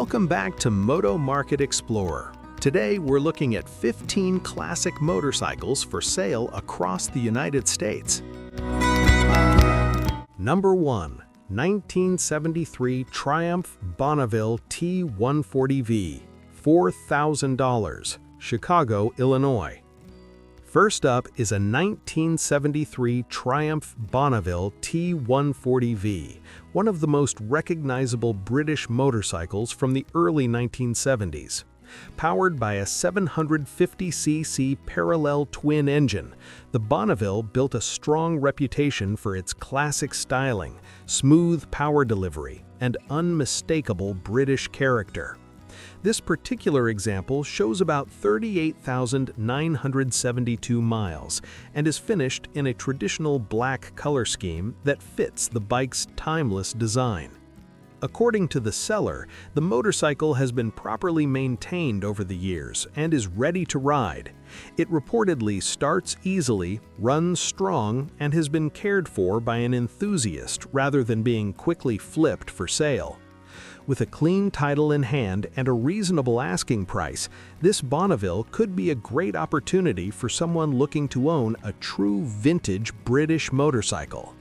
Welcome back to Moto Market Explorer. Today we're looking at 15 classic motorcycles for sale across the United States. Number 1. 1973 Triumph Bonneville T140V, $4,000, Chicago, Illinois. First up is a 1973 Triumph Bonneville T140V, one of the most recognizable British motorcycles from the early 1970s. Powered by a 750cc parallel twin engine, the Bonneville built a strong reputation for its classic styling, smooth power delivery, and unmistakable British character. This particular example shows about 38,972 miles and is finished in a traditional black color scheme that fits the bike's timeless design. According to the seller, the motorcycle has been properly maintained over the years and is ready to ride. It reportedly starts easily, runs strong, and has been cared for by an enthusiast rather than being quickly flipped for sale. With a clean title in hand and a reasonable asking price, this Bonneville could be a great opportunity for someone looking to own a true vintage British motorcycle.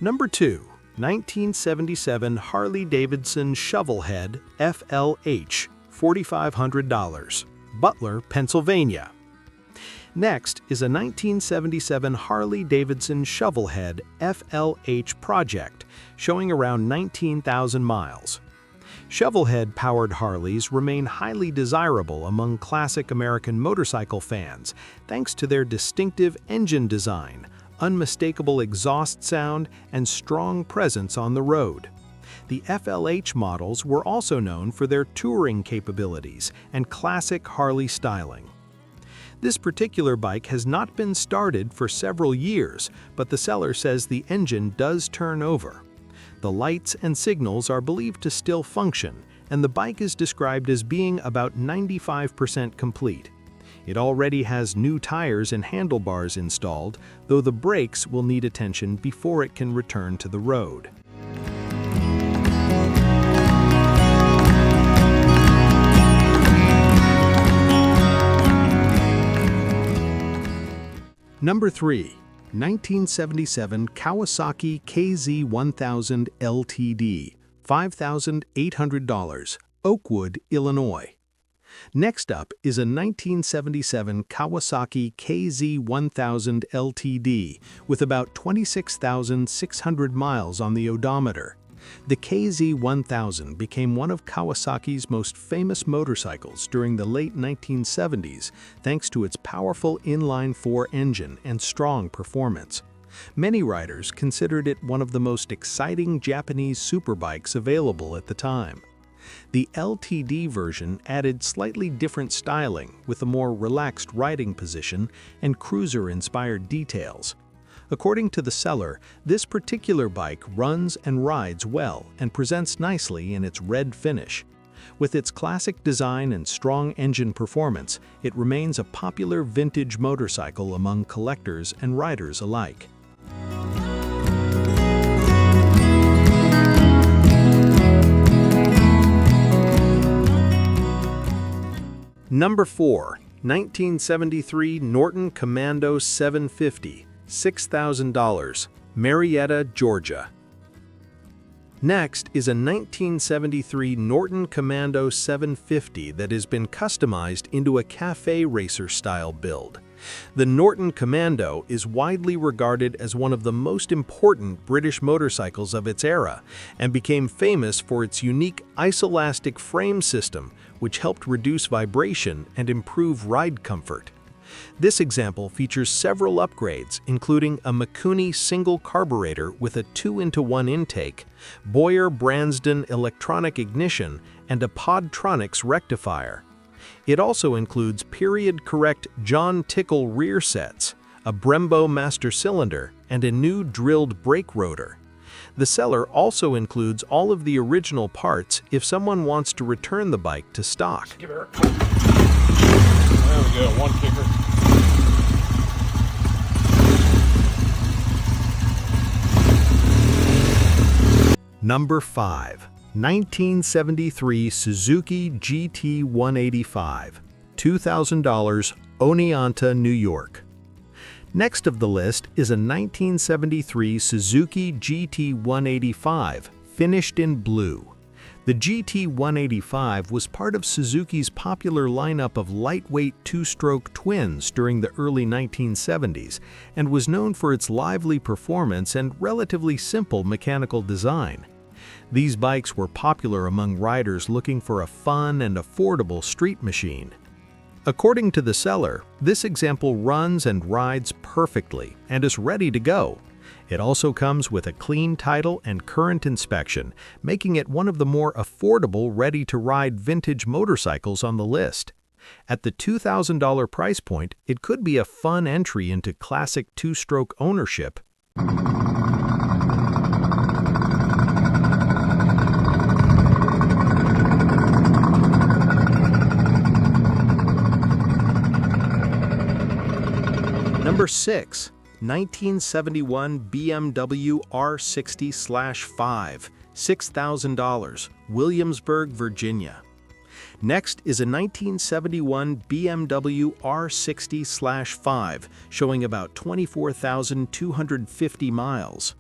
Number 2. 1977 Harley-Davidson Shovelhead FLH, $4,500, Butler, Pennsylvania. Next is a 1977 Harley-Davidson Shovelhead FLH Project, showing around 19,000 miles. Shovelhead-powered Harleys remain highly desirable among classic American motorcycle fans thanks to their distinctive engine design, unmistakable exhaust sound, and strong presence on the road. The FLH models were also known for their touring capabilities and classic Harley styling. This particular bike has not been started for several years, but the seller says the engine does turn over. The lights and signals are believed to still function, and the bike is described as being about 95% complete. It already has new tires and handlebars installed, though the brakes will need attention before it can return to the road. Number 3. 1977 Kawasaki KZ1000 LTD, $5,800, Oakwood, Illinois. Next up is a 1977 Kawasaki KZ1000 LTD with about 26,600 miles on the odometer. The KZ1000 became one of Kawasaki's most famous motorcycles during the late 1970s thanks to its powerful inline-4 engine and strong performance. Many riders considered it one of the most exciting Japanese superbikes available at the time. The LTD version added slightly different styling with a more relaxed riding position and cruiser-inspired details. According to the seller, this particular bike runs and rides well and presents nicely in its red finish. With its classic design and strong engine performance, it remains a popular vintage motorcycle among collectors and riders alike. Number 4. 1973 Norton Commando 750, $6,000, Marietta, Georgia. Next is a 1973 Norton Commando 750 that has been customized into a cafe racer style build. The Norton Commando is widely regarded as one of the most important British motorcycles of its era and became famous for its unique isoelastic frame system, which helped reduce vibration and improve ride comfort. This example features several upgrades, including a Mikuni single carburetor with a 2-into-1 intake, Boyer-Bransdon electronic ignition, and a Podtronics rectifier. It also includes period-correct John Tickle rear sets, a Brembo master cylinder, and a new drilled brake rotor. The seller also includes all of the original parts if someone wants to return the bike to stock. Give her. There we go, one kicker. Number 5. 1973 Suzuki GT 185, $2,000, Oneonta, New York. Next of the list is a 1973 Suzuki GT 185, finished in blue. The GT 185 was part of Suzuki's popular lineup of lightweight two-stroke twins during the early 1970s and was known for its lively performance and relatively simple mechanical design. These bikes were popular among riders looking for a fun and affordable street machine. According to the seller, this example runs and rides perfectly and is ready to go. It also comes with a clean title and current inspection, making it one of the more affordable ready-to-ride vintage motorcycles on the list. At the $2,000 price point, it could be a fun entry into classic two-stroke ownership. Number 6. 1971 BMW R60/5, $6,000, Williamsburg, Virginia. Next is a 1971 BMW R60/5, showing about 24,250 miles.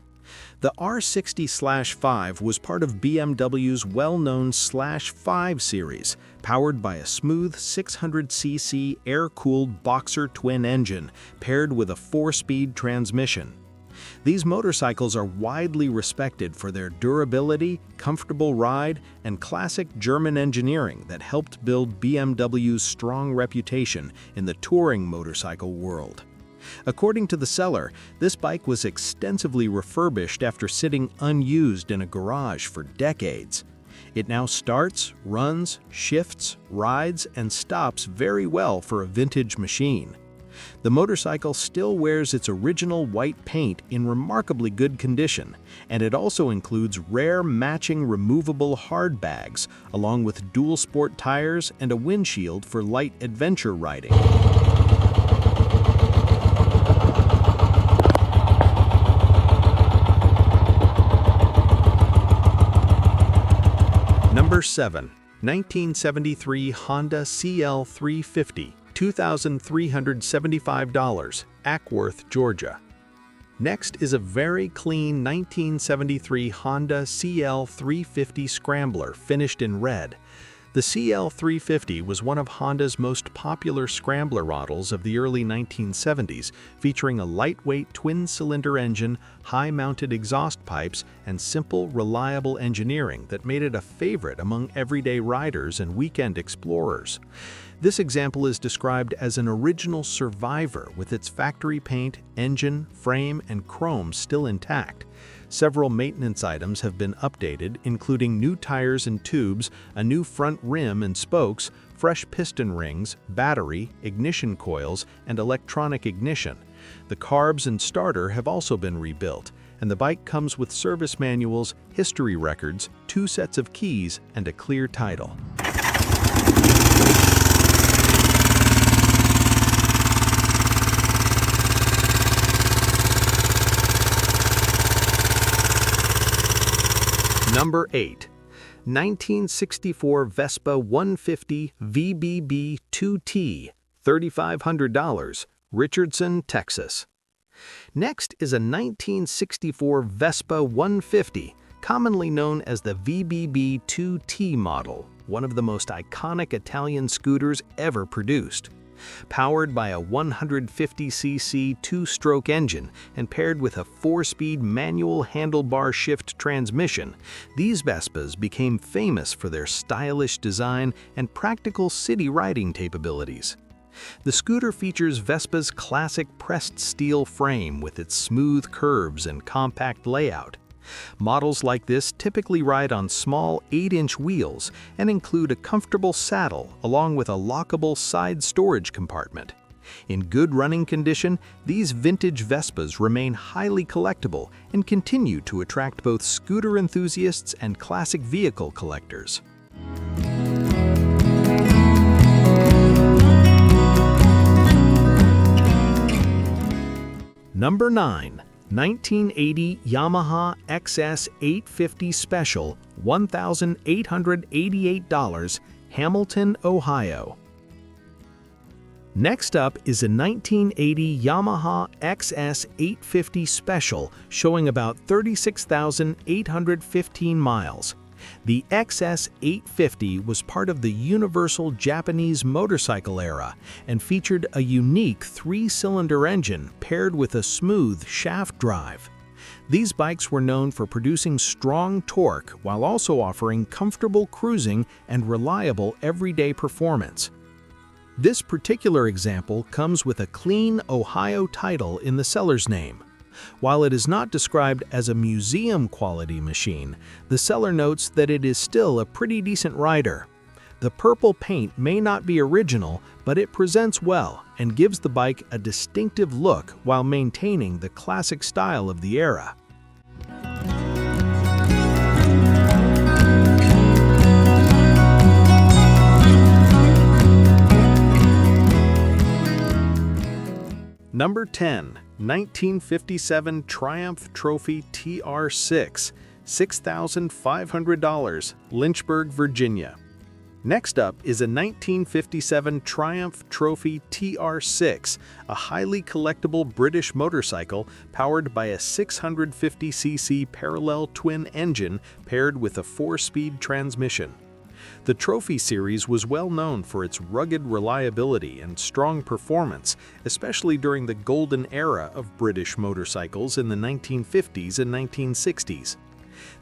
The R60/5 was part of BMW's well-known /5 series, powered by a smooth 600cc air-cooled boxer twin engine paired with a 4-speed transmission. These motorcycles are widely respected for their durability, comfortable ride, and classic German engineering that helped build BMW's strong reputation in the touring motorcycle world. According to the seller, this bike was extensively refurbished after sitting unused in a garage for decades. It now starts, runs, shifts, rides, and stops very well for a vintage machine. The motorcycle still wears its original white paint in remarkably good condition, and it also includes rare matching removable hard bags, along with dual sport tires and a windshield for light adventure riding. Number 7. 1973 Honda CL350, $2,375, Ackworth, Georgia. Next is a very clean 1973 Honda CL350 Scrambler, finished in red. The CL350 was one of Honda's most popular scrambler models of the early 1970s, featuring a lightweight twin-cylinder engine, high-mounted exhaust pipes, and simple, reliable engineering that made it a favorite among everyday riders and weekend explorers. This example is described as an original survivor with its factory paint, engine, frame, and chrome still intact. Several maintenance items have been updated, including new tires and tubes, a new front rim and spokes, fresh piston rings, battery, ignition coils, and electronic ignition. The carbs and starter have also been rebuilt, and the bike comes with service manuals, history records, 2 sets of keys, and a clear title. Number 8. 1964 Vespa 150 VBB 2T, $3,500, Richardson, Texas. Next is a 1964 Vespa 150, commonly known as the VBB 2T model, one of the most iconic Italian scooters ever produced. Powered by a 150cc 2-stroke engine and paired with a 4-speed manual handlebar shift transmission, these Vespas became famous for their stylish design and practical city riding capabilities. The scooter features Vespa's classic pressed steel frame with its smooth curves and compact layout. Models like this typically ride on small 8-inch wheels and include a comfortable saddle along with a lockable side storage compartment. In good running condition, these vintage Vespas remain highly collectible and continue to attract both scooter enthusiasts and classic vehicle collectors. Number 9. 1980 Yamaha XS 850 Special, $1,888, Hamilton, Ohio. Next up is a 1980 Yamaha XS 850 Special showing about 36,815 miles. The XS 850 was part of the universal Japanese motorcycle era and featured a unique 3-cylinder engine paired with a smooth shaft drive. These bikes were known for producing strong torque while also offering comfortable cruising and reliable everyday performance. This particular example comes with a clean Ohio title in the seller's name. While it is not described as a museum-quality machine, the seller notes that it is still a pretty decent rider. The purple paint may not be original, but it presents well and gives the bike a distinctive look while maintaining the classic style of the era. Number 10. 1957 Triumph Trophy TR6, $6,500, Lynchburg, Virginia. Next up is a 1957 Triumph Trophy TR6, a highly collectible British motorcycle powered by a 650cc parallel twin engine paired with a 4-speed transmission. The Trophy series was well known for its rugged reliability and strong performance, especially during the golden era of British motorcycles in the 1950s and 1960s.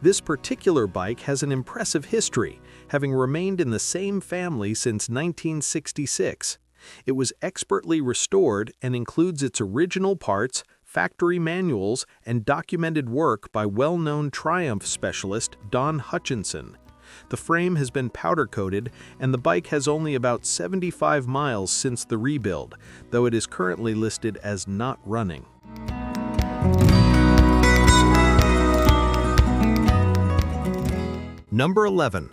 This particular bike has an impressive history, having remained in the same family since 1966. It was expertly restored and includes its original parts, factory manuals, and documented work by well-known Triumph specialist Don Hutchinson. The frame has been powder-coated, and the bike has only about 75 miles since the rebuild, though it is currently listed as not running. Number 11.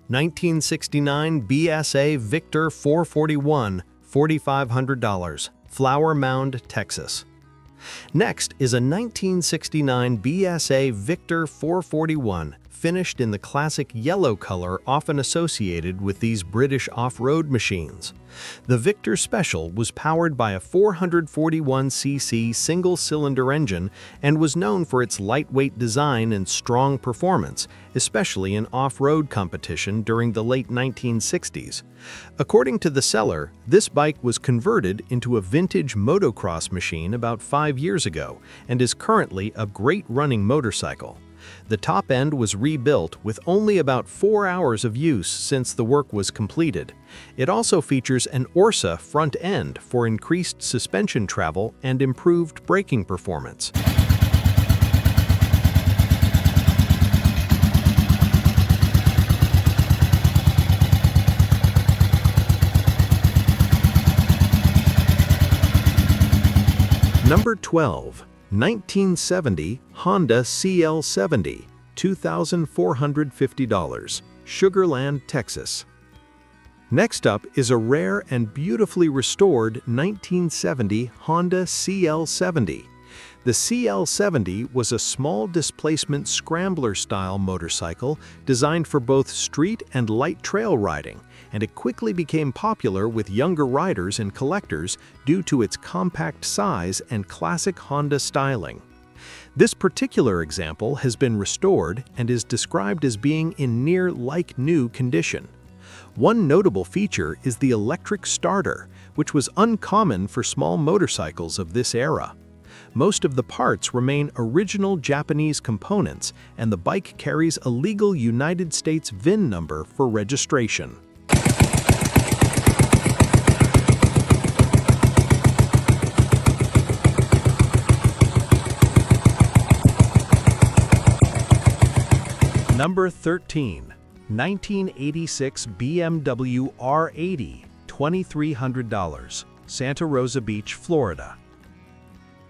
1969 BSA Victor 441, $4,500, Flower Mound, Texas. Next is a 1969 BSA Victor 441, finished in the classic yellow color often associated with these British off-road machines. The Victor Special was powered by a 441cc single-cylinder engine and was known for its lightweight design and strong performance, especially in off-road competition during the late 1960s. According to the seller, this bike was converted into a vintage motocross machine about 5 years ago and is currently a great running motorcycle. The top end was rebuilt with only about 4 hours of use since the work was completed. It also features an Orsa front end for increased suspension travel and improved braking performance. Number 12. 1970 Honda CL70, $2,450, Sugar Land, Texas. Next up is a rare and beautifully restored 1970 Honda CL70. The CL70 was a small displacement scrambler-style motorcycle designed for both street and light trail riding, and it quickly became popular with younger riders and collectors due to its compact size and classic Honda styling. This particular example has been restored and is described as being in near like-new condition. One notable feature is the electric starter, which was uncommon for small motorcycles of this era. Most of the parts remain original Japanese components, and the bike carries a legal United States VIN number for registration. Number 13. 1986 BMW R80, $2,300, Santa Rosa Beach, Florida.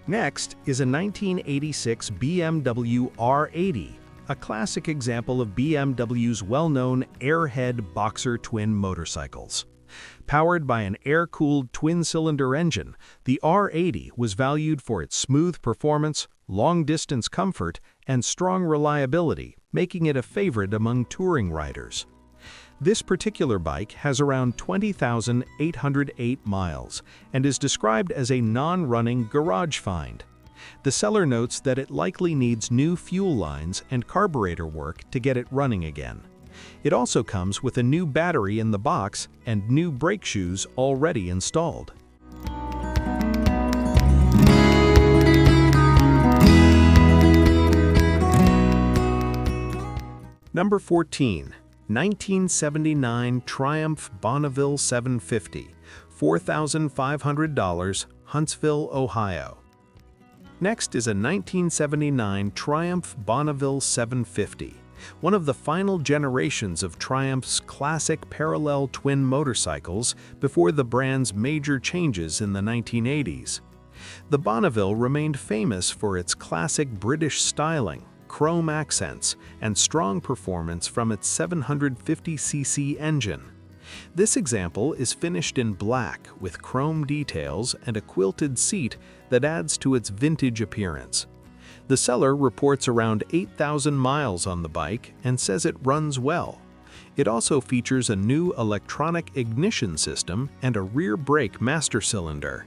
Next is a 1986 BMW R80, a classic example of BMW's well-known Airhead boxer twin motorcycles. Powered by an air-cooled twin-cylinder engine, the R80 was valued for its smooth performance, long-distance comfort, and strong reliability, making it a favorite among touring riders. This particular bike has around 20,808 miles and is described as a non-running garage find. The seller notes that it likely needs new fuel lines and carburetor work to get it running again. It also comes with a new battery in the box and new brake shoes already installed. Number 14. 1979 Triumph Bonneville 750, $4,500, Huntsville, Ohio. Next is a 1979 Triumph Bonneville 750, one of the final generations of Triumph's classic parallel twin motorcycles before the brand's major changes in the 1980s. The Bonneville remained famous for its classic British styling, chrome accents, and strong performance from its 750cc engine. This example is finished in black with chrome details and a quilted seat that adds to its vintage appearance. The seller reports around 8,000 miles on the bike and says it runs well. It also features a new electronic ignition system and a rear brake master cylinder.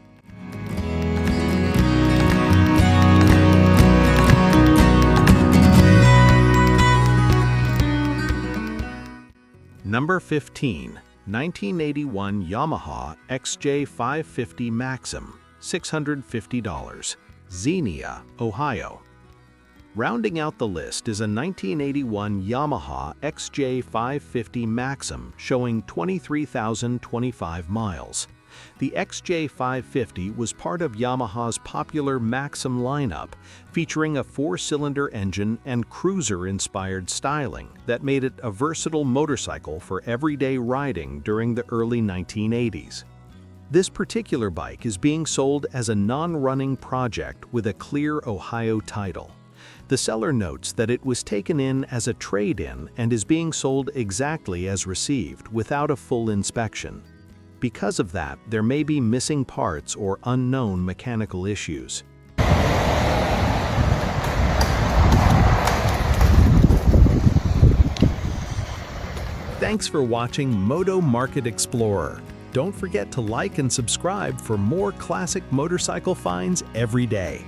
Number 15. 1981 Yamaha XJ550 Maxim, $650, Xenia, Ohio. Rounding out the list is a 1981 Yamaha XJ550 Maxim showing 23,025 miles. The XJ550 was part of Yamaha's popular Maxim lineup, featuring a four-cylinder engine and cruiser-inspired styling that made it a versatile motorcycle for everyday riding during the early 1980s. This particular bike is being sold as a non-running project with a clear Ohio title. The seller notes that it was taken in as a trade-in and is being sold exactly as received without a full inspection. Because of that, there may be missing parts or unknown mechanical issues. Thanks for watching Moto Market Explorer. Don't forget to like and subscribe for more classic motorcycle finds every day.